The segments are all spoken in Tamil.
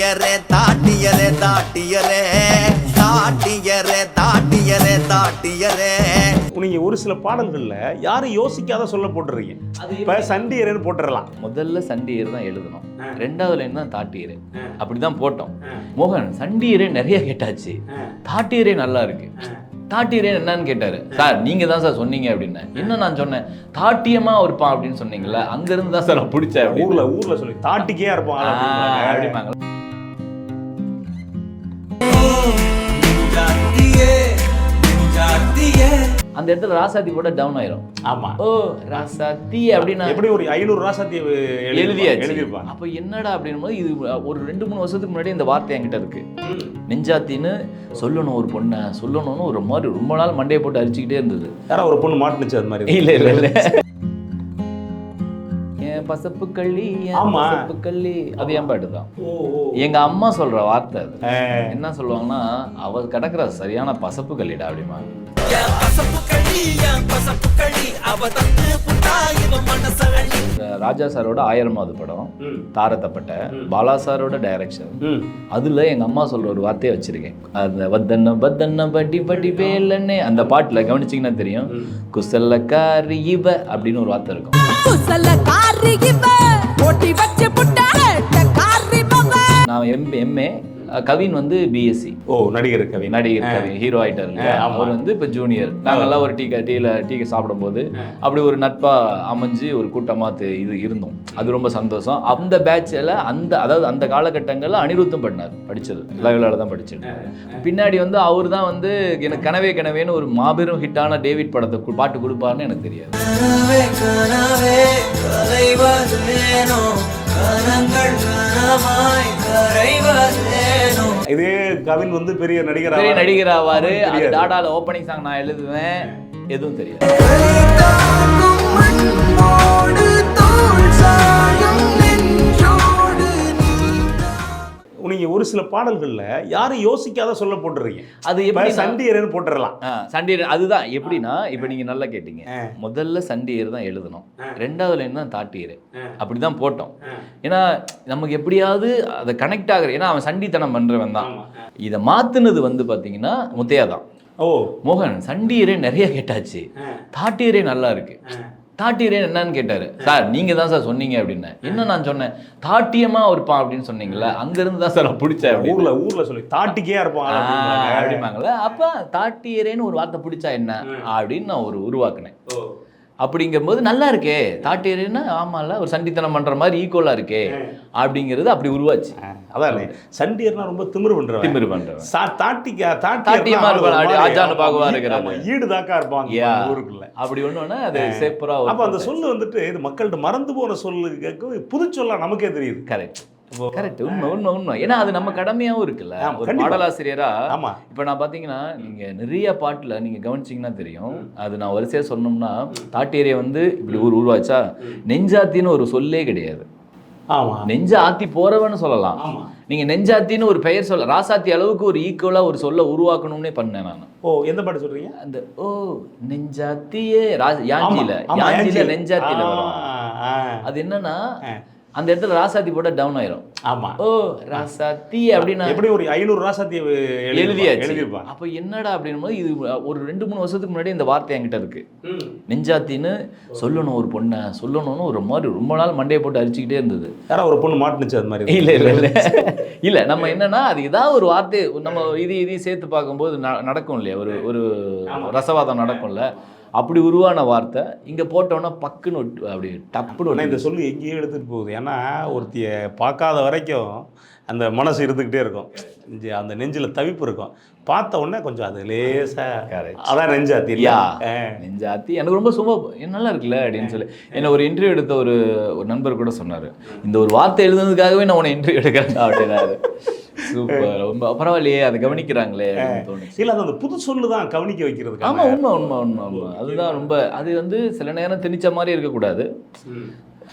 தாட்டியரே தாட்டியரே தாட்டியரே தாட்டியரே தாட்டியரே தாட்டியரே. நீங்க ஒரு சில பாடல்கள்ல யாரும் யோசிக்காத சொல்ல போட்டுறீங்க. இப்ப சண்டியரேன்னு போட்டுடலாம். முதல்ல சண்டியர் தான் எழுதணும், ரெண்டாவது லைன் தான் தாட்டியரே, அப்படிதான் போட்டோம். மோகன் சண்டியரே நிறைய கேட்டாச்சு, தாட்டியரே நல்லா இருக்கு, தாட்டியரே என்னன்னு கேட்டாரு. சார் நீங்க தான் சார் சொன்னீங்க அப்படின்னு. என்ன நான் சொன்னேன், தாட்டியமா இருப்பான் அப்படின்னு சொன்னீங்கல்ல, அங்க இருந்து தான் சார் நான் பிடிச்சேன். ஊர்ல சொல்லி தாட்டிக்கே இருப்பான் அப்படிம்பாங்க. அந்த இடத்துல ராசாத்தி போட டவுன் ஆயிரும். ஆமா, ஓ ராசாத்தி அப்படின்னா எப்படி ஒரு 500 ராசாத்தி எழுதியாச்சு. அப்ப என்னடா அப்படின்னும் போது இது ஒரு 2-3 வருஷத்துக்கு முன்னாடி இந்த வார்த்தை என்கிட்ட இருக்கு. நெஞ்சாத்தின்னு சொல்லணும், ஒரு பொண்ணை சொல்லணும்னு ஒரு மாதிரி ரொம்ப நாள் மண்டையை போட்டு அரிச்சுக்கிட்டே இருந்தது. யாரா ஒரு பொண்ணு மாட்டுனுச்சு அது மாதிரி? இல்ல என் பசப்பு கள்ளி, என் பசப்பு கள்ளி, அது என் பாட்டு தான். எங்க அம்மா சொல்ற வார்த்தை அது. என்ன சொல்லுவாங்கன்னா, அவ கிடக்குற சரியான பசப்பு கள்ளிடா அப்படிமா. ராஜா சாரோட 1000வது படம் தாரத்தப்பட்ட பாலா சாரோட டைரக்ஷன். அதுல எங்க அம்மா சொல்ற ஒரு வார்த்தையை வச்சிருக்கேன். அந்த வத்தன்ன பத்தன்ன பட்டி பட்டி வேலன்னே அந்த பாட்டுல கவனிச்சிங்கன்னா தெரியும். குசலக்காரி இவ அப்படின்னு ஒரு வார்த்தை இருக்கும். நான் எம்ஏ, கவின் வந்து பிஎஸ்சி. ஓ, நடிகர் கவின் ஹீரோ ஆயிட்டாரு. அவர் வந்து இப்ப ஜூனியர். நாங்கெல்லாம் ஒரு டீ சாப்பிடும்போது அப்படி ஒரு நட்பா அமைஞ்சு ஒரு கூட்டமா இது இருந்தோம். அது ரொம்ப சந்தோஷம். அந்த பேட்ச்ல அதாவது அந்த காலகட்டங்கள்ல அனிருத்தும் படிச்சது லெவலில் தான் படிச்சது. பின்னாடி வந்து அவர் தான் வந்து எனக்கு கனவே கனவேன்னு ஒரு மாபெரும் ஹிட்டான டேவிட் படத்தை பாட்டு கொடுப்பாருன்னு எனக்கு தெரியாது. இதே கவின் வந்து பெரிய நடிகர் ஆவாரு. அது டாடால ஓப்பனிங் சாங் நான் எழுதுவேன், எதுவும் தெரியாது. நீங்க ஒரு சில பாடல்கள்ல யாரும் யோசிக்காத சொல்ல போட்டுறீங்க. அது எப்படி சண்டியரேன்னு போட்டுடலாம். சண்டியர் அதுதான் எப்படின்னா, இப்ப நீங்க நல்லா கேட்டீங்க. முதல்ல சண்டியர் தான் எழுதணும், ரெண்டாவது லைன் தான் தாட்டியரே, அப்படிதான் போட்டோம். ஏன்னா நமக்கு எப்படியாவது அதை கனெக்ட் ஆகுற, ஏன்னா அவன் சண்டித்தனம் பண்றவன் தான். இதை மாத்துனது வந்து பாத்தீங்கன்னா முத்தையா தான். ஓ, மோகன் சண்டியரே நிறைய கேட்டாச்சு, தாட்டியரே நல்லா இருக்கு, தாட்டியரே என்னன்னு கேட்டாரு. சார் நீங்க தான் சார் சொன்னீங்க அப்படின்னு. என்ன நான் சொன்னேன், தாட்டியமா இருப்பான் அப்படின்னு சொன்னீங்கல்ல, அங்க இருந்து தான் சார் நான் பிடிச்சேன். ஊர்ல சொல்லி தாட்டிக்கே இருப்பான் அப்படிம்பாங்கல்ல. அப்ப தாட்டியரேன்னு ஒரு வார்த்தை பிடிச்சா என்ன அப்படின்னு நான் உருவாக்குனேன். அப்படிங்கும்போது நல்லா இருக்கே, தாட்டியரேன்னா ஆமால ஒரு சண்டித்தனம் பண்ற மாதிரி ஈக்குவலா இருக்கே அப்படிங்கிறது அப்படி உருவாச்சு. அதான் சண்டியர்னா ரொம்ப திமிரு பண்றவன். தாட்டியமா இருப்பாங்க, ஆஜானு பாகுவா இருக்கிறாங்க, ஈடு தாக்கா இருப்பாங்க ஊருக்குள்ள. அப்படி ஒண்ணு அது சேப்பரா. அப்ப அந்த சொல்லு வந்துட்டு இது மக்கள்கிட்ட மறந்து போன சொல்லு கேட்க புது சொல்லா நமக்கே தெரியுது. கரெக்ட், உண்மை. ஏன்னா அது நம்ம கடமையாவும் இருக்குல்ல ஒரு பாடலாசிரியரா. இப்ப நான் பாத்தீங்கன்னா, நீங்க நிறைய பாட்டுல நீங்க கவனிச்சீங்கன்னா தெரியும். அது நான் வரிசையா சொன்னோம்னா, தாட்டியரே வந்து இப்படி உருவாச்சா, நெஞ்சாத்தின்னு ஒரு சொல்லே கிடையாது. நெஞ்ச ஆத்தி போறவன்னு சொல்லலாம். நீங்க நெஞ்சாத்தின்னு ஒரு பெயர் சொல்ல, ராசாத்தி அளவுக்கு ஒரு ஈக்குவலா ஒரு சொல்ல உருவாக்கணும்னே பண்ணேன் நான். ஓ, எந்த பாட்டு சொல்றீங்க? அந்த ஓ நெஞ்சாத்தியே யாஞ்சில நெஞ்சாத்தில வரும். அது என்னன்னா, அந்த இடத்துல ராசாத்தி போட டவுன் ஆயிரும். ஆமா, ஓ ராசாத்தி அப்படின்னா எப்படி ஒரு 500 ராசாத்தி எழுதியாச்சு. அப்ப என்னடா அப்படின்னும் போது இது ஒரு 2-3 வருஷத்துக்கு முன்னாடி இந்த வார்த்தை என்கிட்ட இருக்கு. நெஞ்சாத்தின்னு சொல்லணும், ஒரு பொண்ணை சொல்லணும்னு ஒரு மாதிரி ரொம்ப நாள் மண்டையை போட்டு அரிச்சுக்கிட்டே இருந்தது. யாரா ஒரு பொண்ணு மாட்டுனுச்சு அது மாதிரி? இல்ல நம்ம என்னன்னா, அது ஏதாவது ஒரு வார்த்தை நம்ம இதையும் சேர்த்து பார்க்கும்போது நடக்கும் இல்லையா, ஒரு ரசவாதம் நடக்கும்ல. அப்படி உருவான வார்த்தை இங்கே போட்டோன்னா பக்குன்னு அப்படி டப்புன்னு. இந்த சொல்லு எங்கேயும் எடுத்துகிட்டு போகுது. ஏன்னா ஒருத்திய பார்க்காத வரைக்கும் அந்த மனசு இருந்துக்கிட்டே இருக்கும், அந்த நெஞ்சில் தவிப்பு இருக்கும். பார்த்த உடனே கொஞ்சம் அது லேசாக, அதான் நெஞ்சாத்தி இல்லையா? நெஞ்சாத்தி எனக்கு ரொம்ப சும்மா நல்லா இருக்குல்ல அப்படின்னு சொல்லி என்ன ஒரு இன்டர்வியூ எடுத்த ஒரு நண்பர் கூட சொன்னார், இந்த ஒரு வார்த்தை எழுதுனதுக்காகவே நான் உன்னை இன்டர்வியூ எடுக்கிறேன் அப்படின்னாரு. சூப்பர், ரொம்ப பரவாயில்லையே, அதை கவனிக்கிறாங்களே தோணுச்சு. இல்லை, அது அந்த புது சொல்லு தான் கவனிக்க வைக்கிறது. ஆமாம், உண்மை. அதுதான் ரொம்ப, அது வந்து சில நேரம் திணிச்ச மாதிரி இருக்கக்கூடாது.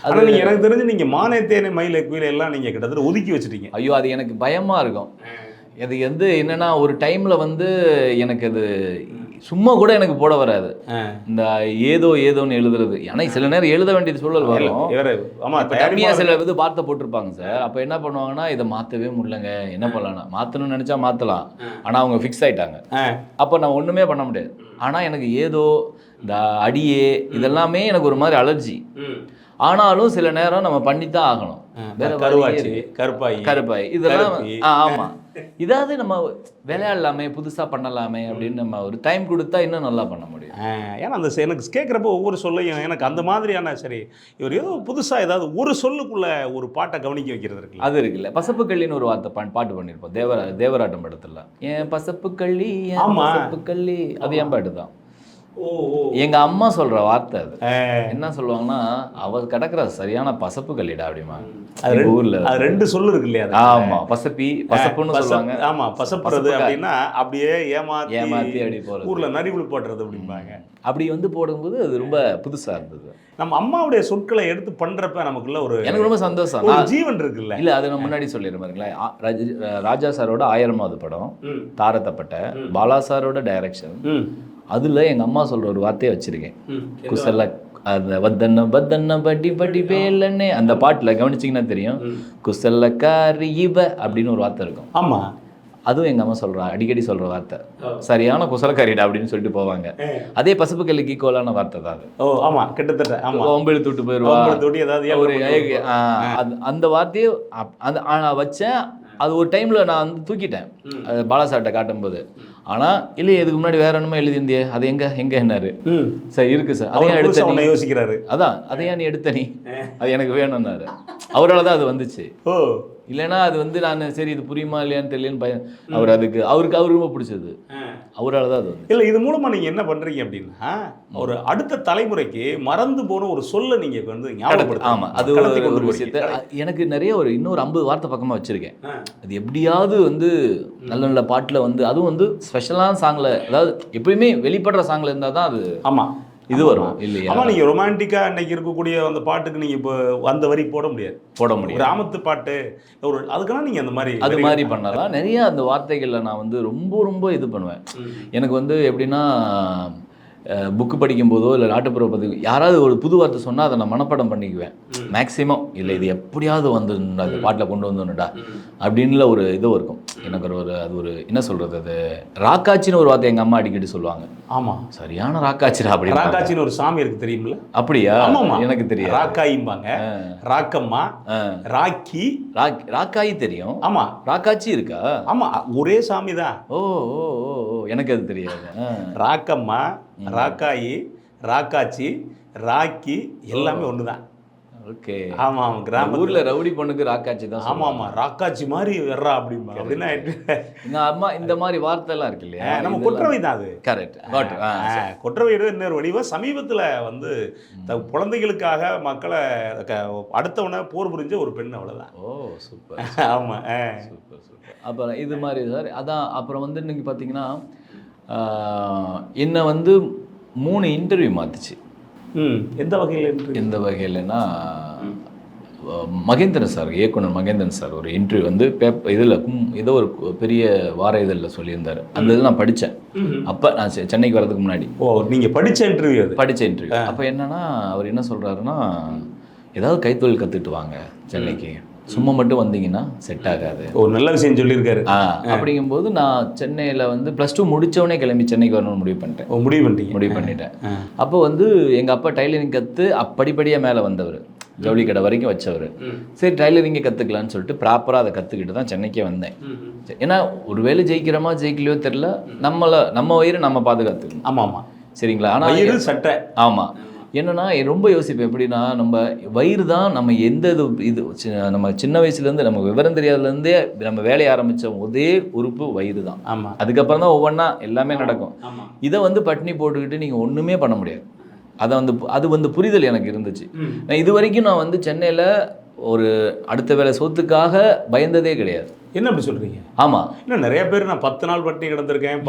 அது நீங்கள் எனக்கு தெரிஞ்சு நீங்கள் மானே தேனே மயிலை குயிலை எல்லாம் நீங்கள் கிட்டத்தட்ட ஒதுக்கி வச்சுட்டீங்க. ஐயோ, அது எனக்கு பயமாக இருக்கும். அது வந்து என்னன்னா, ஒரு டைமில் வந்து எனக்கு அது சும்மா கூட எனக்கு போட வராது. இந்த ஏதோன்னு எழுதுறது. ஏன்னா சில நேரம் எழுத வேண்டியது சூழல் வரும். டம்மியா சில இது வார்த்தை போட்டிருப்பாங்க சார். அப்போ என்ன பண்ணுவாங்கன்னா, இதை மாற்றவே முடியலங்க, என்ன பண்ணலாம், மாற்றணும்னு நினச்சா மாற்றலாம், ஆனால் அவங்க ஃபிக்ஸ் ஆகிட்டாங்க. அப்போ நான் ஒன்றுமே பண்ண முடியாது. ஆனால் எனக்கு ஏதோ இந்த அடியே இதெல்லாமே எனக்கு ஒரு மாதிரி அலர்ஜி. ஆனாலும் சில நேரம் நம்ம பண்ணித்தான் ஆகணும். கருப்பாய் இதெல்லாம் ஆமாம், இதாவது நம்ம விளையாடலாமே, புதுசாக பண்ணலாமே அப்படின்னு நம்ம ஒரு டைம் கொடுத்தா இன்னும் நல்லா பண்ண முடியும். ஏன்னா அந்த எனக்கு கேட்குறப்போ ஒவ்வொரு சொல்லையும் எனக்கு அந்த மாதிரியான சரி இவர் ஏதோ புதுசாக ஏதாவது ஒரு சொல்லுக்குள்ள ஒரு பாட்டை கவனிக்க வைக்கிறது இருக்குல்ல, அது இருக்குல்ல. பசப்பு கள்ளின்னு ஒரு வார்த்தை பாட்டு பண்ணியிருப்போம் தேவராட்டம் படத்தில். ஏன் பசப்பு கள்ளி, பசப்பு கள்ளி, அது என் பாட்டு தான். எங்க அம்மா சொல்ற வார்த்தை அது. என்ன சொல்லுவாங்கன்னா, அவ கிடக்குற சரியான பசப்பு கல்லிடா அப்படிமா. ஊர்ல அது ரெண்டு சொல்லு இருக்கு இல்லையா? ஆமா, பசப்புன்னு சொல்லுவாங்க. ஆமா, பசப்புறது அப்படின்னா அப்படியே ஏமாத்தி அப்படி போறது, ஊர்ல நரிவுளு போடுறது அப்படிம்பாங்க. அப்படி வந்து போடும்போது அது ரொம்ப புதுசா இருந்தது. நம்ம அம்மாவுடைய சொற்களை எடுத்து பண்றப்ப நமக்குள்ள ஒரு எனக்கு ரொம்ப சந்தோஷம், ஜீவன் இருக்குல்ல. இல்ல அது நான் முன்னாடி சொல்லிடுறேன் பாருங்களேன். ராஜா சாரோட 1000வது படம் தாரத்தப்பட்ட, பாலா சாரோட டைரக்ஷன். அதுல எங்க அம்மா சொல்ற ஒரு வார்த்தையை வச்சிருக்கேன். குசல அந்த வத்தன்ன பட்டி பேலன்னே அந்த பாட்டுல கவனிச்சிங்கன்னா தெரியும். குசலக்காரி இவ அப்படின்னு ஒரு வார்த்தை இருக்கும். ஆமா, அதுவும் எங்க அம்மா சொல்றா, அடிக்கடி சொல்ற வார்த்தை. சரியான குசலக்காரிடா அப்படின்னு சொல்லிட்டு போவாங்க. அதே பசுப்பு கல்லுக்கு ஈக்குவலான வார்த்தை தான் அது. ஆமா, கிட்டத்தட்ட ஒம்பெழு தொட்டு போயிருவா ஒரு அந்த வார்த்தையை வச்சேன். அது ஒரு டைம்ல நான் வந்து தூக்கிட்டேன் பாலாசார்ட்ட காட்டும்போது. ஆனா இல்லையே, இதுக்கு முன்னாடி வேற என்னமோ எழுதியிருந்தியே, அது எங்க என்னாரு. சரி இருக்கு சார், அதையும் எடுத்த யோசிக்கிறாரு. அதான் அதையா நீ எடுத்த நீ, அது எனக்கு வேணும்னாரு. அவரால் தான் அது வந்துச்சு. இல்லைன்னா அது வந்து நான் சரி இது புரியுமா இல்லையான்னு தெரியலன்னு பையன் அவர் அவருக்கு ரொம்ப பிடிச்சது. அவரால் தான் அது வந்து. இல்லை, இது மூலமா நீங்க என்ன பண்றீங்க அப்படின்னா, ஒரு அடுத்த தலைமுறைக்கு மறந்து போன ஒரு சொல்ல நீங்க வந்து ஞாபகப்படுத்த. ஆமா, அது ஒரு விஷயத்த எனக்கு நிறைய ஒரு இன்னொரு 50 வார்த்தை பக்கமா வச்சிருக்கேன். அது எப்படியாவது வந்து நல்ல நல்ல பாட்டுல வந்து, அதுவும் வந்து ஸ்பெஷலான சாங்ல, அதாவது எப்பயுமே வெளிப்படுற சாங்ல இருந்தா தான் அது ஆமா இது வரும் இல்லையா? ஆமா, நீங்க ரொமான்டிக்கா இன்னைக்கு இருக்கக்கூடிய அந்த பாட்டுக்கு நீங்க இப்போ அந்த வரி போட முடியாது. கிராமத்து பாட்டு ஒரு அதுக்கெல்லாம் நீங்க அந்த மாதிரி அது மாதிரி பண்ணலாம். நிறைய அந்த வார்த்தைகள்ல நான் வந்து ரொம்ப இது பண்ணுவேன். எனக்கு வந்து எப்படின்னா, புக்கு படிக்கும் போதோ இல்லை நாட்டுப்புற பதிவு யாராவது ஒரு புது வார்த்தை சொன்னால் அதை நான் மனப்பாடம் பண்ணிக்குவேன் மேக்ஸிமம். இல்லை இது எப்படியாவது வந்து அந்த பாட்டில் கொண்டு வந்துடா அப்படின்ல ஒரு இதுவும் இருக்கும் எனக்கு. அது ஒரு என்ன சொல்கிறது, அது ராக்காச்சின்னு ஒரு வார்த்தை எங்கள் அம்மா அடிக்கடி சொல்லுவாங்க. ஆமாம், சரியான ராக்காச்சிரா. அப்படி ராக்காச்சின்னு ஒரு சாமி இருக்கு தெரியுமில்ல? அப்படியா? எனக்கு தெரியும். ராக்காயிம்பாங்க, ராக்கம்மா, ராக்கி. ராக்காயி தெரியும். ஆமா, ராக்காச்சி இருக்கா? ஆமா, ஒரே சாமி தான். ஓ ஓ ஓ எனக்கு அது தெரியாது. ராக்கம்மா, ராக்காயி, ராக்காச்சி, ராக்கி எல்லாமே ஒண்ணுதான். ஓகே. ஆமா, கிராம ஊர்ல ரவுடி பொண்ணுக்கு ராக்காச்சி தான். ஆமா, ராக்காச்சி மாதிரி வர்றா அப்படிமா. அப்படின்னா எங்க அம்மா இந்த மாதிரி வார்த்தை எல்லாம் இருக்கு இல்லையா, நம்ம கொற்றவை தான் அது. கரெக்ட். கொற்றவையோட இன்னொரு வடிவா சமீபத்துல வந்து குழந்தைகளுக்காக மக்களை அடுத்தவன போர் புரிஞ்ச ஒரு பெண், அவ்வளவுதான். ஓ சூப்பர். ஆமா, சூப்பர் சூப்பர். அப்புறம் இது மாதிரி சார் அதான். அப்புறம் வந்து இன்னைக்கு பார்த்தீங்கன்னா என்னை வந்து 3 இன்டர்வியூ மாத்துச்சு. எந்த வகையில்? எந்த வகையிலன்னா, மகேந்திரன் சார், இயக்குனர் மகேந்திரன் சார் ஒரு இன்டர்வியூ வந்து இதில் ஏதோ ஒரு பெரிய வார இதழில் சொல்லியிருந்தார். அந்த இதில் நான் படித்தேன். அப்போ நான் சென்னைக்கு வர்றதுக்கு முன்னாடி. ஓ, நீங்கள் படித்த இன்டர்வியூ? படித்த இன்டர்வியூ. அப்போ என்னன்னா, அவர் என்ன சொல்கிறாருன்னா, ஏதாவது கைத்தொழில் கற்றுக்கிட்டு வாங்க சென்னைக்கு, சும்மா மட்டும் வந்தீங்கன்னா செட் ஆகாது. ஒரு நல்ல விஷயம் சொல்லியிருக்காரு. அப்படிங்கும்போது நான் சென்னையில் வந்து +2 முடித்தவொடனே கிளம்பி சென்னைக்கு வரணும்னு முடிவு பண்ணிட்டேன். முடிவு பண்ணிட்டேன். அப்போ வந்து எங்கள் அப்பா டைலரிங் கற்று படிப்படியாக மேலே வந்தவர், ஜவுளி கடை வரைக்கும் வச்சவர். சரி டைலரிங்கை கற்றுக்கலான்னு சொல்லிட்டு ப்ராப்பராக அதை கற்றுக்கிட்டு தான் சென்னைக்கே வந்தேன். ஏன்னா ஒரு வேலை ஜெயிக்கிறோமா ஜெயிக்கலையோ தெரில, நம்ம வயிறு நம்ம பாதுகாத்துக்கணும். ஆமாம், சரிங்களா? ஆனால் சட்டை. ஆமாம். என்னன்னா ரொம்ப யோசிப்பேன், எப்படின்னா நம்ம வயிறு தான் நம்ம எந்த இது நம்ம சின்ன வயசுலேருந்து நமக்கு விவரம் தெரியாதுலேருந்தே நம்ம வேலையை ஆரம்பித்த ஒரே உறுப்பு வயிறு தான். ஆமாம், அதுக்கப்புறம் தான் ஒவ்வொன்றா எல்லாமே நடக்கும். இதை வந்து பட்டினி போட்டுக்கிட்டு நீங்கள் ஒன்றுமே பண்ண முடியாது. அது வந்து புரிதல் எனக்கு இருந்துச்சு. நான் இது வரைக்கும் நான் வந்து சென்னையில் ஒரு அடுத்த வேலை சொத்துக்காக பயந்ததே கிடையாது. என்ன அப்படி சொல்கிறீங்க? ஆமாம், இன்னும் நிறைய பேர் நான் 10 நாள் பட்டினி கிடந்திருக்கேன்,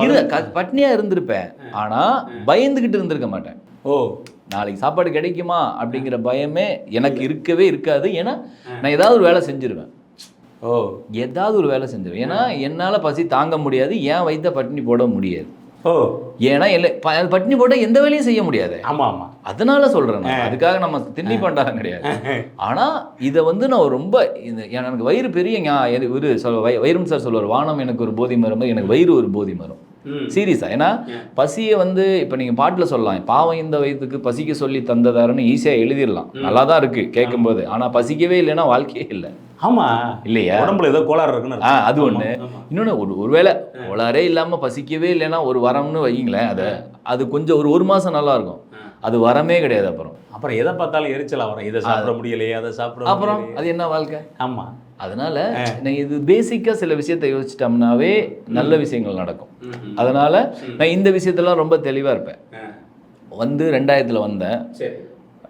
பட்னியாக இருந்திருப்பேன், ஆனால் பயந்துக்கிட்டு இருந்திருக்க மாட்டேன். ஓ, நாளைக்கு சாப்பாடு கிடைக்குமா அப்படிங்கிற பயமே எனக்கு இருக்கவே இருக்காது. ஏன்னா நான் ஏதாவது ஒரு வேலை செஞ்சிருவேன். ஏன்னா என்னால் பசி தாங்க முடியாது, ஏன் வயிற்ற பட்டினி போட முடியாது. ஓ, ஏன்னா பட்டினி போட்டால் எந்த வேலையும் செய்ய முடியாது. ஆமா ஆமா, அதனால சொல்றேன் நான். அதுக்காக நம்ம திண்ணி பண்டாரம் கிடையாது. ஆனா இதை வந்து நான் ரொம்ப எனக்கு வயிறு பெரிய வைரம் சார் சொல்லுவார், வானம் எனக்கு ஒரு போதி மரம், எனக்கு வயிறு ஒரு போதி மரம். சீரியஸா. ஏன்னா பசியை வந்து இப்போ நீங்கள் பாட்டில் சொல்லலாம், பாவம் இந்த வயதுக்கு பசிக்க சொல்லி தந்ததாருன்னு ஈஸியாக எழுதிடலாம், நல்லா தான் இருக்கு கேட்கும்போது. ஆனால் பசிக்கவே இல்லைன்னா வாழ்க்கையே இல்லை. ஆமா இல்லையா, உடம்புல ஏதோ கோளாறு இருக்குன்னு. அது ஒன்று. இன்னொன்று, ஒருவேளை கோளாறே இல்லாமல் பசிக்கவே இல்லைன்னா ஒரு வரம்னு வைங்களேன், அது கொஞ்சம் ஒரு மாதம் நல்லா இருக்கும். அது வரமே கிடையாது. அப்புறம் எதை பார்த்தாலும் எரிச்சலா வரும், இதை சாப்பிட முடியலையே அதை சாப்பிட, அப்புறம் அது என்ன வாழ்க்கை? ஆமா. அதனால இது பேசிக்காக சில விஷயத்தை யோசிச்சிட்டோம்னாவே நல்ல விஷயங்கள் நடக்கும். அதனால நான் இந்த விஷயத்தெல்லாம் ரொம்ப தெளிவாக இருப்பேன். 2000 வந்தேன்.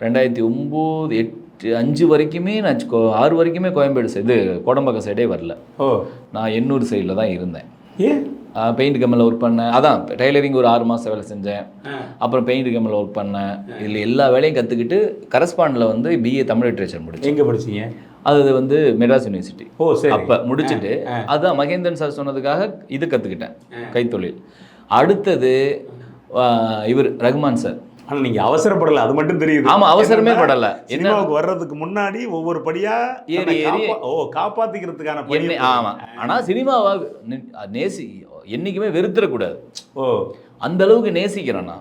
2009, 8, 5 வரைக்குமே நான் 6 வரைக்குமே கோயம்பேடு சைடு கோடம்பாக்கம் சைடே வரல. நான் எண்ணூர் சைடில் தான் இருந்தேன். பெயிண்ட் கம்மில் ஒர்க் பண்ணேன். அதான் டைலரிங் ஒரு 6 மாதம் வேலை செஞ்சேன். அப்புறம் பெயிண்ட் கம்மில் ஒர்க் பண்ணேன். இதில் எல்லா வேலையும் கற்றுக்கிட்டு கரஸ்பாண்டில் வந்து பிஏ தமிழ் லிட்ரேச்சர் முடிச்சேன். எங்கே படிச்சீங்க? அது வந்து மெட்ராஸ் யூனிவர்சிட்டி. சரி. அப்போ முடிச்சுட்டு அதுதான் மகேந்திரன் சார் சொன்னதுக்காக இது கற்றுக்கிட்டேன், கைத்தொழில். அடுத்தது இவர் ரகுமான் சார். ஆனால் நீங்கள் அவசரப்படலை, அது மட்டும் தெரியுது. ஆமாம், அவசரமே படலை. சினிமாவுக்கு வர்றதுக்கு முன்னாடி ஒவ்வொரு படியாக ஏறி காப்பாற்றிக்கிறதுக்கான பணி. ஆமாம். ஆனால் சினிமாவை என்றைக்குமே வெறுத்துடக்கூடாது. அந்த அளவுக்கு நேசிக்கிறேன்னா.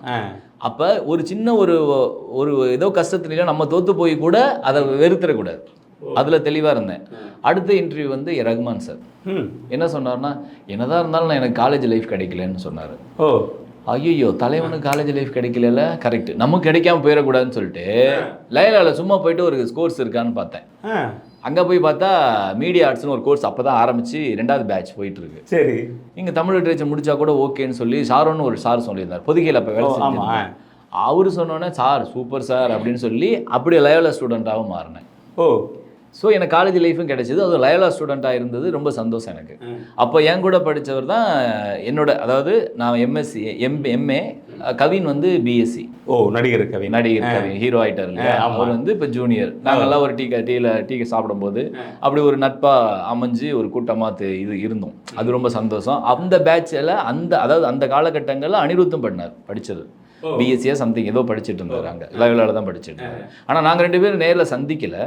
அப்போ ஒரு சின்ன ஒரு ஏதோ கஷ்டத்துல நம்ம தோற்று போய் கூட அதை வெறுத்துடக்கூடாது. அதில் தெளிவாக இருந்தேன். அடுத்த இன்டர்வியூ வந்து ரகுமான் சார் என்ன சொன்னார்னா, என்னதான் இருந்தாலும் நான் எனக்கு காலேஜ் லைஃப் கிடைக்கலன்னு சொன்னார். ஐயோ, தலைவனுக்கு காலேஜ் லைஃப் கிடைக்கல, கரெக்ட், நமக்கு கிடைக்காம போயிடக்கூடாதுன்னு சொல்லிட்டு லயலாவில் சும்மா போயிட்டு ஒரு கோர்ஸ் இருக்கான்னு பார்த்தேன். அங்கே போய் பார்த்தா மீடியா ஆர்ட்ஸ்னு ஒரு கோர்ஸ் அப்போ தான் ஆரம்பித்து 2வது பேட்ச் போயிட்டு இருக்கு. சரி, இங்கே தமிழ் லிட்ரேச்சர் முடிச்சா கூட ஓகேன்னு சொல்லி ஷாரோன்னு ஒரு சார் சொல்லியிருந்தார், பொதுகையில் அப்போ வேலை செஞ்சாங்க. அவர் சொன்னோன்னே சார் சூப்பர் சார் அப்படின்னு சொல்லி அப்படியே லயோலா ஸ்டூடெண்ட்டாகவும் மாறினேன். ஸோ எனக்கு காலேஜ் லைஃபும் கிடைச்சிது. அது லயோலா ஸ்டூடெண்ட்டாக இருந்தது ரொம்ப சந்தோஷம் எனக்கு. அப்போ என் கூட படித்தவர் தான் என்னோட, அதாவது நான் எம்எஸ்சி எம்ஏ, கவின் வந்து பிஎஸ்சி. நடிகர் கவின் ஹீரோ ஆகிட்டார் இல்லையா, அவர் வந்து இப்போ ஜூனியர். நாங்கள்லாம் ஒரு டீ சாப்பிடும்போது அப்படி ஒரு நட்பாக அமைஞ்சு ஒரு கூட்டமாக இது இருந்தோம். அது ரொம்ப சந்தோஷம். அந்த பேட்சில் அதாவது அந்த காலகட்டங்களில் அனிருத்தும் படித்தது பிஎஸ்சியா சம்திங் ஏதோ படிச்சுட்டு இருந்தார். அங்கே லயோலாவில் தான் படிச்சுட்டு இருந்தார். ஆனால் நாங்கள் 2 பேரும் நேரில் சந்திக்கலை.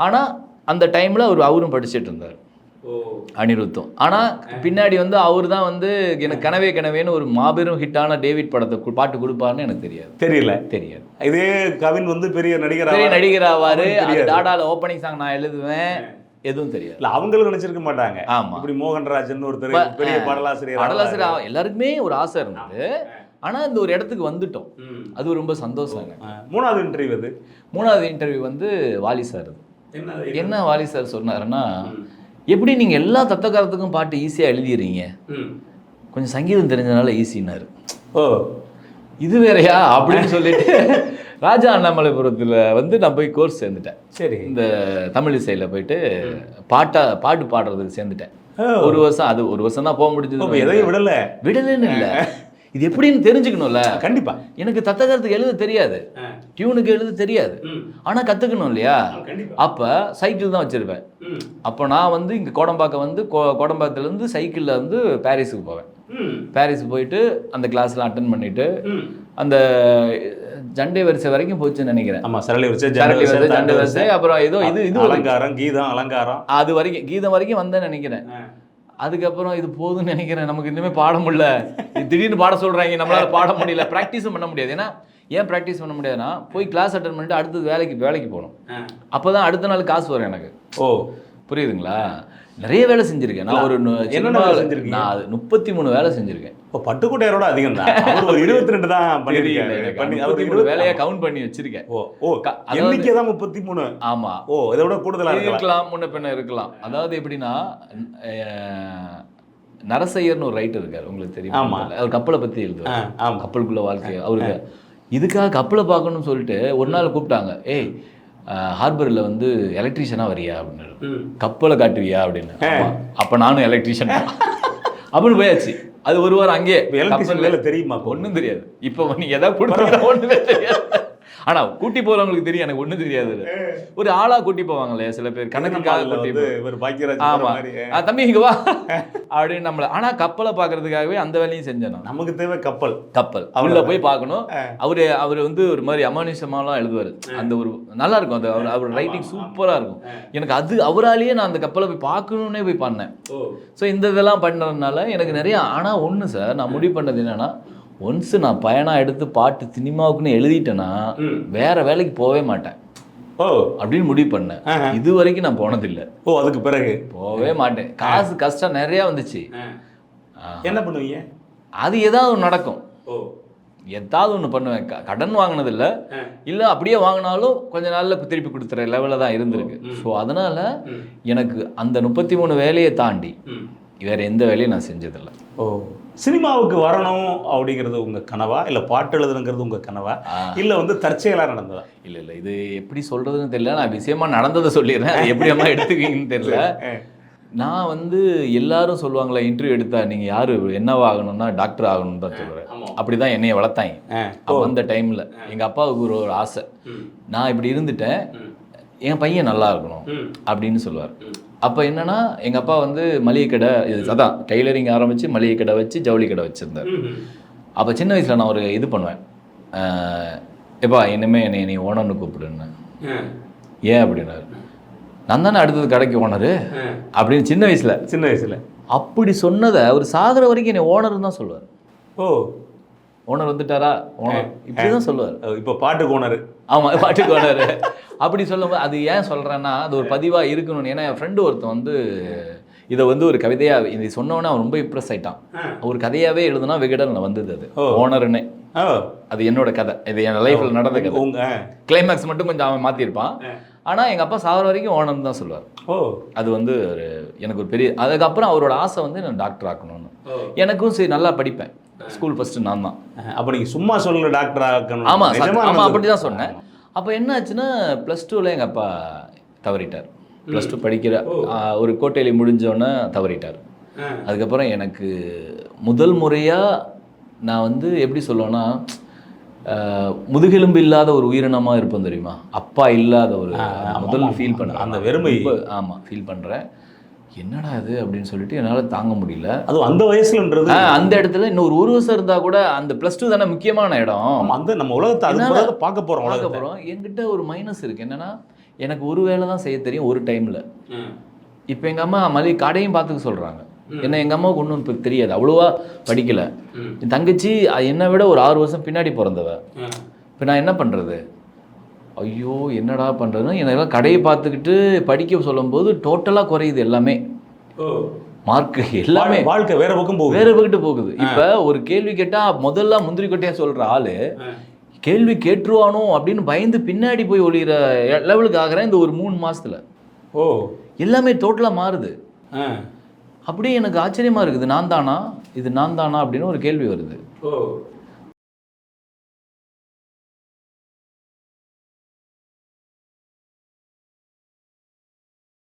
ஆனால் அந்த டைமில் அவரும் படிச்சுட்டு இருந்தார், அனிருத்தும். ஆனால் பின்னாடி வந்து அவர் தான் வந்து எனக்கு கனவே கனவேன்னு ஒரு மாபெரும் ஹிட்டான டேவிட் படத்தை பாட்டு கொடுப்பாருன்னு எனக்கு தெரியாது. இதே கவின் வந்து பெரிய நடிகர் ஆவார். டாடாவில் ஓப்பனிங் சாங் நான் எழுதுவேன், எதுவும் தெரியாது. இல்லை, அவங்களும் நினைச்சிருக்க மாட்டாங்க. ஆமாம், இப்படி மோகன்ராஜன் ஒருத்தர் பெரிய பாடலாசிரியர் எல்லாருக்குமே ஒரு ஆசை இருந்தது. ஆனால் இந்த ஒரு இடத்துக்கு வந்துட்டோம், அது ரொம்ப சந்தோஷம். 3வது இன்டர்வியூ வந்து வாலி சார். என்ன வாலி சார் சொன்னாருன்னா, எப்படி நீங்கள் எல்லா தத்தக்காரத்துக்கும் பாட்டு ஈஸியாக எழுதிடுறீங்க, கொஞ்சம் சங்கீதம் தெரிஞ்சதுனால ஈஸின்னாரு. இது வேறையா அப்படின்னு சொல்லிட்டு ராஜா அண்ணாமலைபுரத்தில் வந்து நான் போய் கோர்ஸ் சேர்ந்துட்டேன். சரி, இந்த தமிழ் இசையில் போயிட்டு பாட்டு பாடுறதுக்கு சேர்ந்துட்டேன். 1 வருஷம். அது 1 வருஷம் தான் போக முடிஞ்சது. எதையும் விடலைன்னு இல்லை, இது எப்படின்னு தெரிஞ்சுக்கணும்ல. கண்டிப்பா. எனக்கு தத்தகாரத்துக்கு எழுத தெரியாது, டியூனுக்கு எழுத தெரியாது, ஆனால் கற்றுக்கணும் இல்லையா. அப்போ சைக்கிள் தான் வச்சுருப்பேன். அப்போ நான் வந்து இங்கே கோடம்பாக்கம் வந்து கோடம்பாக்கத்துலேருந்து சைக்கிளில் வந்து பாரிஸுக்கு போவேன். பாரிஸுக்கு போயிட்டு அந்த கிளாஸ்லாம் அட்டன் பண்ணிவிட்டு அந்த ஜண்டே வரிசை வரைக்கும் போச்சுன்னு நினைக்கிறேன். ஆமாம், சரளி வரிசை, ஜண்டே வரிசை, அப்புறம் ஏதோ இது அலங்காரம், கீதம் அலங்காரம், அது வரைக்கும் கீதம் வரைக்கும் வந்தேன்னு நினைக்கிறேன். அதுக்கப்புறம் இது போதும்னு நினைக்கிறேன், நமக்கு இன்னுமே பாட முடியல, திடீர்னு பாட சொல்கிறாங்க, நம்மளால பாட முடியல, ப்ராக்டிஸும் பண்ண முடியாது. ஏன்னா ஏன் ப்ராக்டிஸ் பண்ண முடியாதுன்னா, போய் கிளாஸ் அட்டன் பண்ணிட்டு அடுத்தது வேலைக்கு போகணும். அப்போ தான் அடுத்த நாள் காசு வரும் எனக்கு. புரியுதுங்களா? நிறைய வேலை செஞ்சுருக்கேன் நான். ஒரு நான் 33 வேலை செஞ்சுருக்கேன். இப்போ பட்டுக்கோட்டையரோட அதிகம் தான். 22 தான் பண்ணிருக்கேன். வேலையை கவுண்ட் பண்ணி வச்சிருக்கேன். எண்ணிக்கை தான் 33. ஆமா, இதை விட கூடுதலாக இருக்கலாம், முன்ன பின்ன இருக்கலாம். அதாவது எப்படின்னா, நரசையர்னு ஒரு ரைட்டர் இருக்காரு, உங்களுக்கு தெரியும். அவர் கப்பலை பற்றி எழுதுவார், கப்பலுக்குள்ள வாழ்க்கை. அவருக்கு இதுக்காக கப்பலை பார்க்கணும்னு சொல்லிட்டு ஒரு நாள் கூப்பிட்டாங்க. ஏய், ஹார்பரில் வந்து எலக்ட்ரீஷியனாக வரியா அப்படின்னு, கப்பலை காட்டுவியா அப்படின்னு. அப்போ நானும் எலக்ட்ரீஷியன் அப்படின்னு போயாச்சு. அது 1 வாரம் அங்கேயே. எலக்ட்ரீஷியன் வேலை தெரியுமா? ஒன்றும் தெரியாது. இப்போ நீங்கள் எதாவது கொடுத்தா ஒன்றுமே தெரியாது. ஆனா கூட்டி போறவங்களுக்கு தெரியும், எனக்கு ஒண்ணும் தெரியாது. ஒரு ஆளா கூட்டி போவாங்களே சில பேர், கணக்குக்காக கூட்டி ஒரு பாக்கியராஜ் ஆமா மாதிரி. தம்பி இங்க வா அப்படின்னு நம்மள. ஆனா கப்பலை பாக்குறதுக்காகவே அந்த வேலையும் செஞ்சேன் நான். நமக்கு தேவை கப்பல். உள்ள போய் பார்க்கணும். அவரு வந்து ஒரு மாதிரி அமானுஷமாலாம் எழுதுவாரு. அந்த ஒரு நல்லா இருக்கும், அது அவர் ரைட்டிங் சூப்பரா இருக்கும். எனக்கு அது அவராலேயே நான் அந்த கப்பலை போய் பார்க்கணுன்னே போய் பண்ணேன். ஸோ இந்த இதெல்லாம் பண்ணதுனால எனக்கு நிறைய. ஆனா ஒண்ணு சார், நான் முடிவு பண்ணது என்னன்னா, ஒன்ஸ் நான் பயணம் எடுத்து பாட்டு சினிமாவுக்குன்னு எழுதிட்டேன்னா வேற வேலைக்கு போவே மாட்டேன் அப்படின்னு முடிவு பண்ணேன். இது வரைக்கும் நான் போனதில்லை. அதுக்கு பிறகு போவே மாட்டேன். காசு கஷ்டம் நிறைய வந்துச்சு. என்ன பண்ணுவீங்க? அது ஏதாவது ஒன்று நடக்கும், ஏதாவது ஒன்று பண்ணுவேன். கடன் வாங்கினதில்லை, இல்லை அப்படியே வாங்கினாலும் கொஞ்ச நாள்ல திருப்பி கொடுத்துற லெவலில் தான் இருந்திருக்கு. ஸோ அதனால எனக்கு அந்த 33 வேலையை தாண்டி வேற எந்த வேலையும் நான் செஞ்சதில்லை. சினிமாவுக்கு வரணும் அப்படிங்கிறது உங்க கனவா, இல்ல பாட்டு எழுதுங்கிறது உங்க கனவா, இல்ல வந்து தற்செயலா நடந்ததா? இல்ல இது எப்படி சொல்றதுன்னு தெரியல. நான் விஷயமா நடந்ததை சொல்லிடுறேன், அது எப்படி அம்மா எடுத்துக்கிங்கன்னு தெரியல. நான் வந்து எல்லாரும் சொல்லுவாங்களே, இன்டர்வியூ எடுத்தா நீங்க யாரு என்னவா ஆகணும்னா டாக்டர் ஆகணும்னு தான் சொல்லுவேன். அப்படிதான் என்னைய வளர்த்தாங்க. அப்போ அந்த டைம்ல எங்க அப்பாவுக்கு ஒரு ஆசை, நான் இப்படி இருந்துட்டேன், என் பையன் நல்லா இருக்கணும் அப்படின்னு சொல்லுவார். அப்போ என்னன்னா, எங்கள் அப்பா வந்து மளிகை கடை, அதான் டைலரிங் ஆரம்பித்து மளிகை கடை வச்சு ஜவுளி கடை வச்சுருந்தார். அப்போ சின்ன வயசில் நான் ஒரு இது பண்ணுவேன், எப்பா இனிமேல் என்னை ஓனர்னு கூப்பிடுன்னு. ஏன் அப்படின்னாரு. நான் தானே அடுத்தது கடைக்கு ஓனரு அப்படின்னு சின்ன வயசில் அப்படி சொன்னதை ஒரு சாகிற வரைக்கும் என்னை ஓனர்னு தான் சொல்லுவார். ஓனர் வந்துட்டாரா, ஓனர் இப்படி தான் சொல்லுவார். இப்போ பாட்டுக்கு ஓனர். ஆமாம், பாட்டுக்கு ஓனர். அப்படி சொல்லும்போது அது ஏன் சொல்கிறேன்னா, அது ஒரு பதிவாக இருக்கணும்னு. ஏன்னா என் ஃப்ரெண்டு ஒருத்தன் வந்து இதை வந்து ஒரு கவிதையாக இது சொன்னோன்னே அவன் ரொம்ப இம்ப்ரெஸ் ஆகிட்டான். ஒரு கதையாகவே எழுதுனா விகடனில் வந்தது அது ஓனர்னே. அது என்னோட கதை, இது என் லைஃப்பில் நடந்த கதை. கிளைமேக்ஸ் மட்டும் கொஞ்சம் அவன் மாற்றிருப்பான். ஆனால் எங்கள் அப்பா சாகிற வரைக்கும் ஓனர்னு தான் சொல்லுவார். அது வந்து ஒரு எனக்கு ஒரு பெரிய. அதுக்கப்புறம் அவரோட ஆசை வந்து நான் டாக்டர் ஆக்கணும்னு. எனக்கும் சரி நல்லா படிப்பேன், ஸ்கூல் ஃபஸ்ட்டு நான் தான். அப்போ நீங்கள் சும்மா சொல்லல டாக்டர் ஆக்கணும்? ஆமாம் அப்படி தான் சொன்னேன். அப்போ என்ன ஆச்சுன்னா, +2ல் எங்கள் அப்பா தவறிட்டார். +2 படிக்கிற ஒரு கோட்டையில முடிஞ்சோன்னே தவறிட்டார். அதுக்கப்புறம் எனக்கு முதல் முறையாக நான் வந்து எப்படி சொல்லுவேன்னா, முதுகெலும்பு இல்லாத ஒரு உயிரினமாக இருப்பேன் தெரியுமா, அப்பா இல்லாத ஒரு முதல் ஃபீல் பண்ணுறேன். அந்த வெறுமை. ஆமாம் ஃபீல் பண்ணுறேன். என்னடா இது அப்படின்னு சொல்லிட்டு என்னால் தாங்க முடியல. அதுவும் அந்த வயசுலன்றது, அந்த இடத்துல இன்னும் ஒரு வருஷம் இருந்தால் கூட அந்த +2 தானே முக்கியமான இடம். அந்த நம்ம உலகத்தை பார்க்க போகிறோம். என்கிட்ட ஒரு மைனஸ் இருக்குது என்னென்னா, எனக்கு ஒரு வேலை தான் செய்ய தெரியும் ஒரு டைமில். இப்போ எங்கள் அம்மா மளிகை கடையும் பார்த்துக்க சொல்கிறாங்க. என்ன எங்கள் அம்மாவுக்கு ஒன்றும் இப்போ தெரியாது, அவ்வளோவா படிக்கலை. என் தங்கச்சி என்னை விட ஒரு 6 வருஷம் பின்னாடி பிறந்தவ. இப்போ நான் என்ன பண்ணுறது, ஐயோ என்னடா பண்ணுறதுன்னா, எனக்கெல்லாம் கடையை பார்த்துக்கிட்டு படிக்க சொல்லும்போது டோட்டலாக குறையுது எல்லாமே, மார்க்கு எல்லாமே. வாழ்க்கை வேற பக்கம் போகுது, வேற பக்கிட்டு போகுது. இப்போ ஒரு கேள்வி கேட்டால் முதல்ல முந்திரி கொட்டையாக சொல்கிற ஆள் கேள்வி கேட்டுருவானோ அப்படின்னு பயந்து பின்னாடி போய் ஒளிகிற லெவலுக்கு ஆகிறேன் இந்த ஒரு 3 மாதத்தில். எல்லாமே டோட்டலாக மாறுது. அப்படியே எனக்கு ஆச்சரியமாக இருக்குது, நான் தானா அப்படின்னு ஒரு கேள்வி வருது.